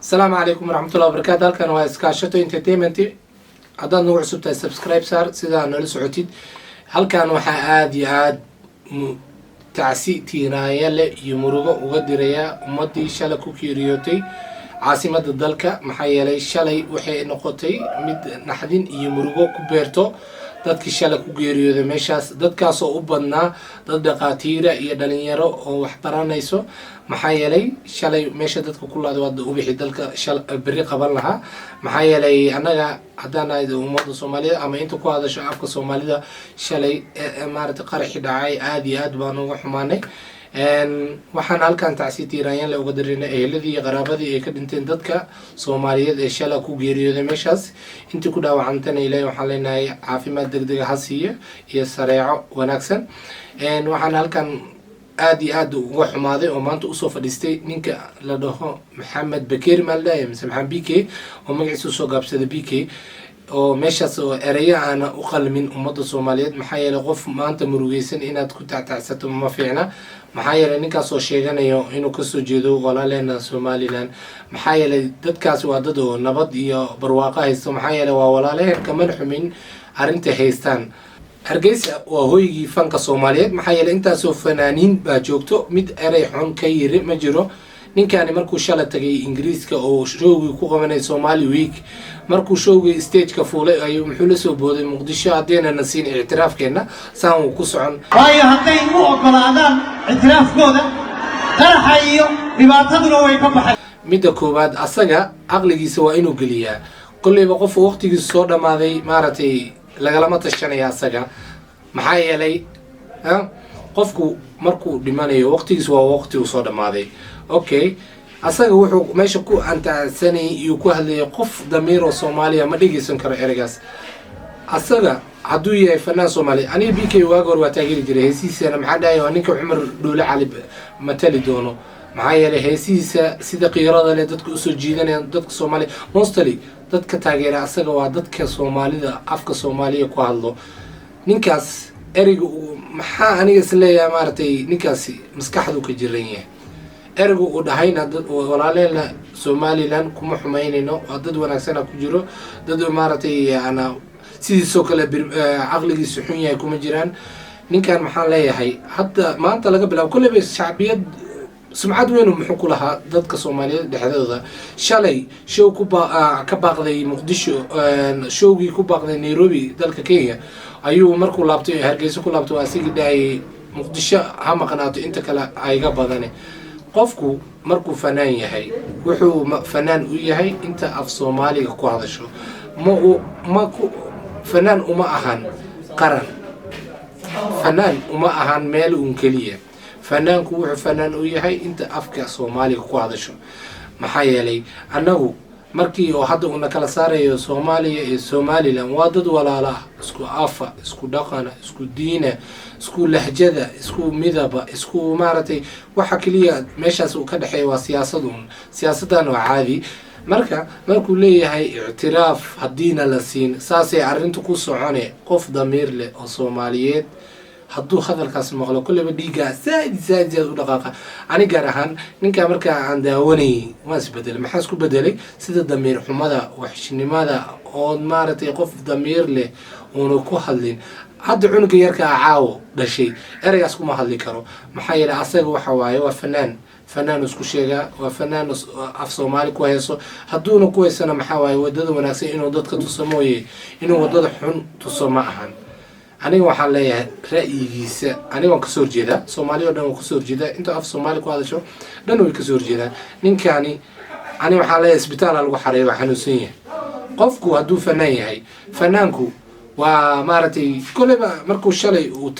السلام عليكم ورحمة الله وبركاته. هلكن waa iskaashato entertainment haddaad nagu cusub tahay subscribe saar sidaa noola socotid. halkan waxaa aad iyo aad tacsi tiiraaya leh iyo murugo uga diraya ummadii shalay ku kiiriyootay caasimada dalka. maxaa yeelay shalay waxay noqotay mid naxdin iyo murugo ku beerto dadkii shalay ku geeriyooday meeshaas, dadkaas oo u badnaa dad dhaqaatiira iyo dhalinyaro oo wax baranayso. maxaa yeelay shalay meesha dadka ku laaday wada u bixi dalka bari qaban lahaa. maxaa yeelay anaga haddaan nahay ummadda Soomaalida ama inta ku hadasho afka Soomaalida shalay maaragtay qaraxi dhacay aad iyo aad baan uga xumaanay. waxaan halkan tacsi tiiraayeen la uga dareynay eheladii iyo qaraabadii ay ka dhinteen dadka Soomaaliyeed ee shalay ku geeriyooday meeshaas. intii ku dhaawacantana Ilaahay waxaan leenahay caafimaad degdeg ah siiyo iyo sareeco wanaagsan. waxaan halkan aad iyo aad uga xumaaday oo maanta usoo fadhiistay ninka la dhaho Maxamed Bakeeri Maaldaye mise Maxamed BK oo magaciisa soo gaabsaday BK oo meeshaas oo eraya aan u qalmin ummadda Soomaaliyeed. maxaa yeelay qof maanta murugaysan inaad ku tactacsato ma fiicna. maxaa yeelay ninkaas oo sheeganayo inuu ka soo jeedo walaaleena Somaliland. maxaa yeelay dadkaas waa dad oo nabad iyo barwaaqo haysto. maxaa yeelay waa walaalehen kama xumin arinta haystaan. Hargeysa waa hooygii fanka Soomaaliyeed. maxaa yeelay intaasoo fanaaniin baa joogto mid eray xun ka yiri ma jiro. ninkani markuu shalay tagay Ingiriiska oo showgii ku qabanay Somali Week markuu showgii stage-ka fuulay ayuu muxuu la soo booday Muqdisho hadeena nasiin ictiraafkeena saan uu ku socon waayo haday u ogolaadaan ictiraafkooda qaraxa iyo dhibaataduna way ka baxay. midda koobaad asaga aqligiisa waa inuu geliyaa kulliba qof waqtigiisa soo dhamaaday maaragtay lagalama tashanaya asaga. maxaa yeelay qofku markuu dhimanayo waqtigiisa waa waqti uu soo dhamaaday. okay asaga wuxuu meesha ku antacsanay iyo ku hadlay qof damiir oo Soomaaliya ma dhigeysan karo eragaas. asaga hadduu yahay fanaan Soomaali aniga BK waaga hore waa taageeri jiray heesiisana. maxaa dhahay ninka Cumar Dhuule Cali matali doono. maxaa yeelay heesiisa sida qiirada leh dadku u soo jiidanayaan dadka Soomaali mostly dadka taageera asaga waa dadka Soomaalida afka Soomaaliya ku hadlo. ninkaas eriga maxaa aniga isleeyahay maartay ninkaasi maskaxdu ka jiran yahay. ergu u dhahayna dad walaaleena Somaliland kuma xumaynayno waa dad wanaagsan ku jiro dad maartay ana sidoo kale aqligiisu xun yahay kuma jiraan. ninkan maxaa leeyahay hadda maanta laga bilaabo kulliba shacbiyad sumcad weyn muxuu ku lahaa dadka Soomaaliyeed dhexdooda. shalay show ka baaqday Muqdisho showgii ku baaqday Nairobi dalka Kenya ayuu markuu laabtay Hargeysa ku laabtay asigi dhaay Muqdisho ha maqnaato inta kale ayga badane. qofku markuu fanaan yahay wuxuu fanaan u yahay inta af Soomaaliga ku hadasho fanaan uma ahan qaran. fanaan uma ahan meel uun kaliya. fanaanku wuxuu fanaan u yahay inta afka Soomaaliga ku hadasho. maxaa yeelay anagu markii oo hadda uu kala saarayo Soomaaliya iyo Somaliland waa dad walaalo ah isku afa isku dhaqan isku diina isku lahjada isku midaba isku maartay waxa kaliya meeshaas uu ka dhaxeeyo waa siyaasadan waa caadi. markuu leeyahay ictiraaf hadiina la siin saasay arintu ku soconay qof damiir leh oo Soomaaliyeed hadduu hadalkaas maqlo kulliba dhiiga saad u dhaqaaqa. ani gaar ahaan ninka marka aan daawanay waan isbedelay. maxaa isku bedelay sida damiir xumada waxshinimada oo maartay qof damiir leh oo ku hadlin. hadda cunuga yarka caawo dhashay eraygaas kuma hadli karo. maxaa yeelay asaga waxa waaye waa fanaan isku sheega waa fanaan af Soomaali ku hayso. hadduuna ku haysana maxaa waaye wadada wanaagsan inuu dadka tuso mooyee inuu wadada xun tuso ma ahan. aniga waxaan leeyahay ra'yigiisa aniga waan ka soo horjeedaa Soomaaliya oo dhan waan ka soo horjeedaa inta af Soomaali ku hadasho dhan way ka soo horjeedaan. ninkani aniga waxaan leeyahay isbitaal lagu xareeyo xanuunsan yahay. qofku hadduu fanaan yahay fanaanku waa maartay kulliba markuu shalay uu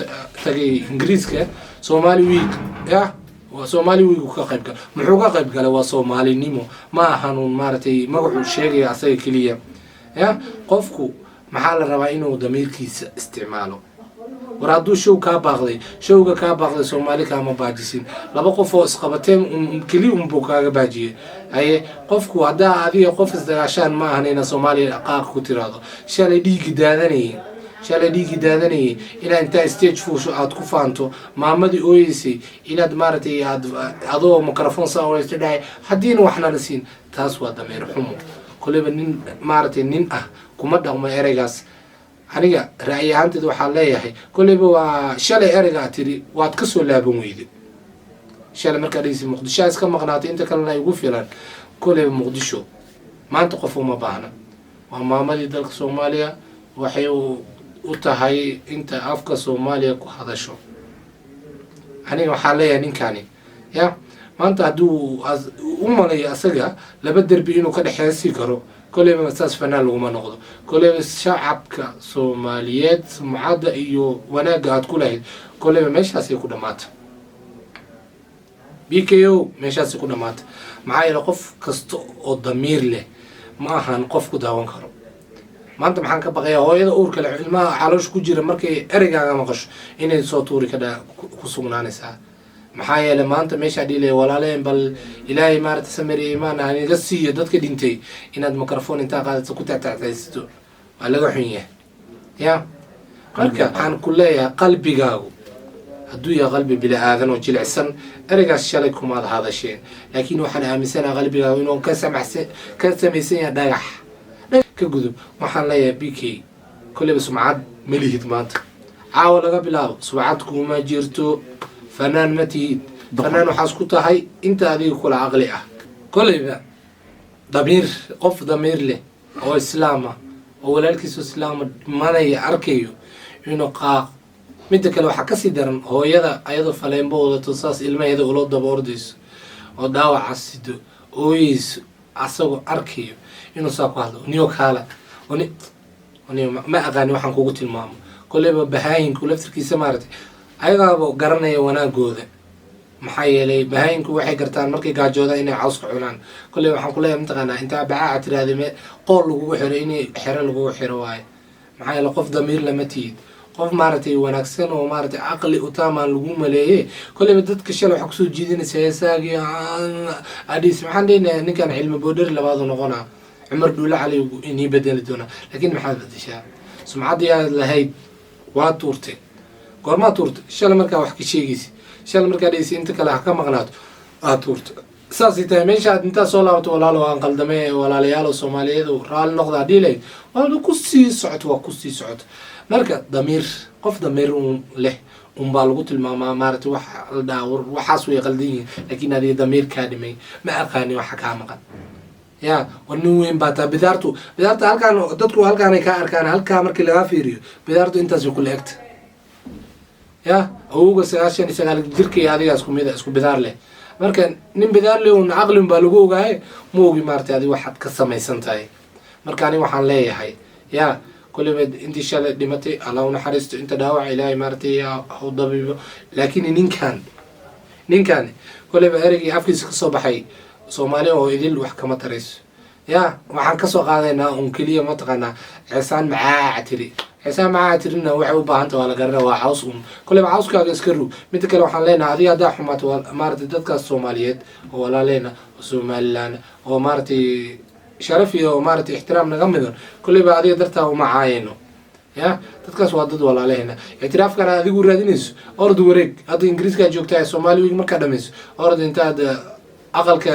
tagay Ingiriiska Somali Week waa Somali Week ka qayb galay. muxuu ka qayb galay waa Soomaalinimo ma ahan maartay magacu sheegay asaga kaliya. qofku maxaa la rabaa inuu damiirkiisa isticmaalo. war hadduu showga kaa baaqday Soomaali kama baajisin. laba qof oo isqabateen kaliya buu kaaga baajiyay. haye qofku hadaa adiga qof isdagaashaan ma ahan in Soomaaliya qaaq ku tiraado shalay dhiig daadanay shalay dhiigii daadanayay inaad intaa stage fuusho aad ku faanto maamadii ooyeysay inaad maaragtay adoo microphone saa waysta dhahay haddiina waxna la siin taas waa dameer xumo koleyba nin maaragtay nin ah kuma dhaqmo ereygaas aniga ra'yi ahaanteeda waxaa leeyahay koleyba waa shalay ereygaa tiri waad ka soo laaban weyday shalay markaa dhegeysi muqdisho iska maqnaatay inta kalena ay ugu filan koleyba muqdisho maanta qof uma baahna waa maamadii dalka Soomaaliya waxay u tahay inta afka Soomaaliya ku hadasho aniga waxaa leeyahay ninkani ya maanta hadduu u malayo asaga laba derbi inuu ka dhexeesi karo koleyba saas fanaan laguma noqdo koleyba shacabka Soomaaliyeed sumcadda iyo wanaagga aad ku lahayd koleyba meeshaasay ku dhamaata BKO meeshaasay ku dhamaata maxaa yeelay qof kasta oo damiir leh ma ahan qof ku daawan karo maanta maxaan ka baqayaa hooyada uurka leh ilmaha caloosha ku jira markay ereygaga maqasho inay soo tuuri ku sugnaanaysaa maxaa yeelay maanta meesha dhilay walaaleen bal ilaahay maarta samir iimaan aan iga siiyo dadka dhintay inaad microphone inta qaadato ku taagtaagaysto waa laga xun yahay ya marka waxaan ku leeyahay qalbigaagu hadduu yahay qalbi bila aadan oo jilicsan ereygaas shalay kumaad hadasheen laakiin waxaan aaminsanahay qalbigaagu inuu ka samaysan yahay dhagax ka gudub waxaan leeyahay BK koleyba sumcad malihid maanta caawa laga bilaabo sumcad kuma jirto fanaan ma tihid fanaan waxaas ku tahay inta adiga kula aqli ah koleyba damiir qof damiir leh oo islaama oo walaalkiisu islaama manaya arkayo inuu qaaq midda kale waxaa kasii daran hooyada ayadoo faleenbo wadato saas ilmaheeda ula daba ordayso oo dhaawaca sido ooyeyso asagoo arkayo inuu saa ku hadlo niyo kaala ma aqaani waxaan kugu tilmaamo koleyba bahaayinku laftirkiisa maaragtay ayagaaba garanaya wanaagooda maxaa yeelay bahaayinku waxay gartaan markay gaajooda inay cawska cunaan koleyba waxaan kuleeyahay mataqaanaa intaa bacaaca tiraahday qool lagugu xiro inay xero lagugu xiro waaye maxaa yeelay qof damiir lama tihid qof maaragtay wanaagsan oo maaragtay aqli u taamaan lagu maleeyay koleyba dadka shalay waxa kusoo jiidanaysa heesaagii adhiis maxaan dhehnayaa ninkan cilmi boodhari labaadu noqonaa cumar dhuule cali inii bedeli doonaa laakiin maxaad bedeshaa sumcaddii aad lahayd waa tuurtay goormaa tuurtay shalay markaa wax ka sheegaysa shalay markaa dhehaysa inta kale ha ka maqnaato aad tuurtay saasay tahay meesha aad intaa soo laabato walaalo aan qaldamay walaalayaal oo Soomaaliyeed oo raali noqda dhilay waa ku sii socoto waa ku sii socoto marka damiir qof damiir leh baa lagu tilmaamaa maaragtay wax la dhaawar waxaas way qaldan yihiin laakiin adiga damiir ka dhimay ma aqaani waxa ka maqan ya wadnu weyn baa taa bidaartu halkaan dadku halkaan ay ka arkaan halka markii laga fiiriyo bidaartu intaas ku leegta ya awooga 99 jirkay adiga isku bidaar leh marka nin bidaar leh oo aqli baa lagu ogaay moogi maartay adiga waxaad ka samaysan tahay marka ani waxaan leeyahay ya koleyba intii shalay dhimatay Allah u naxariisto inta dhaawac ilaahay maartay oo dabiibo laakiin ninkan koleyba erigii afkiisa ka soo baxay Soomaaliya oo idil wax kama tarayso ya waxaan ka soo qaadaynaa un kaliya ma taqaanaa Xisaan Macatirina waxay u baahan tahay la garanaa waa caws koleyba cawskaaga iska rug mid kale waxaan leenahay adiga hadaa xumaato maartay dadka Soomaaliyeed oo walaaleena oo Somaliland oo maartay sharaf iyo maartay ixtiraam naga midan koleyba adiga dartaa uma caayino ya dadkaas waa dad walaaleena ixtiraafkana adigu raadinayso ordu wareeg hadda Ingiriiska joogtaa Soomaaliya marka dhamayso ordu intaad aqalka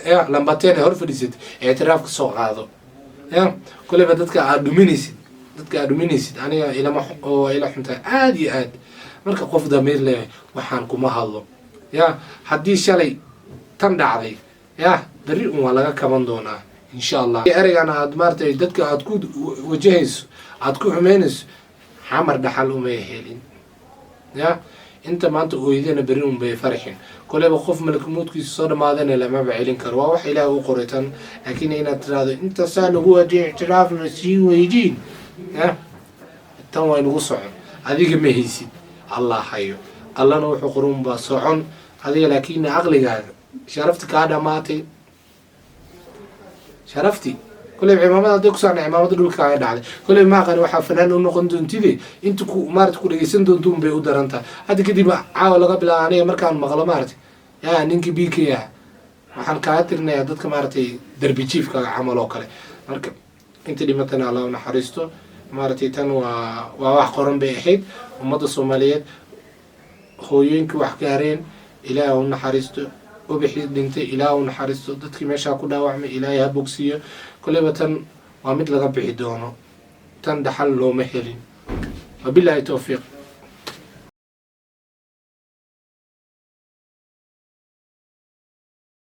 ya lambateen hor fadhisid ixtiraafka soo qaado ya koleyba dadka aad dhuminaysid aniga ilama oo ila xunta aad iyo aad marka qof damiir leh waxaan kuma hadlo ya haddii shalay tan dhacday ya bari waa laga kaban doonaa insha Allah ereygan aad maartay dadka aad ku wajahayso aad ku xumeynayso xamar dhaxal uma helin ya inta maanta ooyidana bari bay farxin koleyba qof malakmoodkiisa soo dhamaadana lama celin karo waa wax Ilaahay u qoraytan laakiin inaad tiraahdo inta saan ugu wajah ixtiraaf la sii weydiin ya tan waa inagu socon adiga ma haysid Allah hayo Allahna wuxuu qorun baa socon adiga laakiin aqligaaga sharafti ka dhamaatay sharafti koleyba cimaamada hadii ku saarnaa cimaamada dhulka ay dhacday koleyba ma aqaan waxa fanaan u noqon doontide inta ku maartay ku dhageysan doonto bay u darantaa hadda kadib caawa laga bilaabo aniga markaan maqlo maartay ya ninki BK waxaan ka tirnayaa dadka maartay darbi jiifka camal oo kale marka inta dhimatana Allah u naxariisto maaragtay tan waa wax qoran bay ahayd ummadda soomaaliyeed hooyooyinkii wax gaareen ilaahay u naxariisto ubixii dhintay ilaahay u naxariisto dadkii meeshaa ku dhaawacmay ilaahay ha bogsiiyo kolleyba tan waa mid laga bixi doono tan dhaxal looma helin wabilaahi towfiiq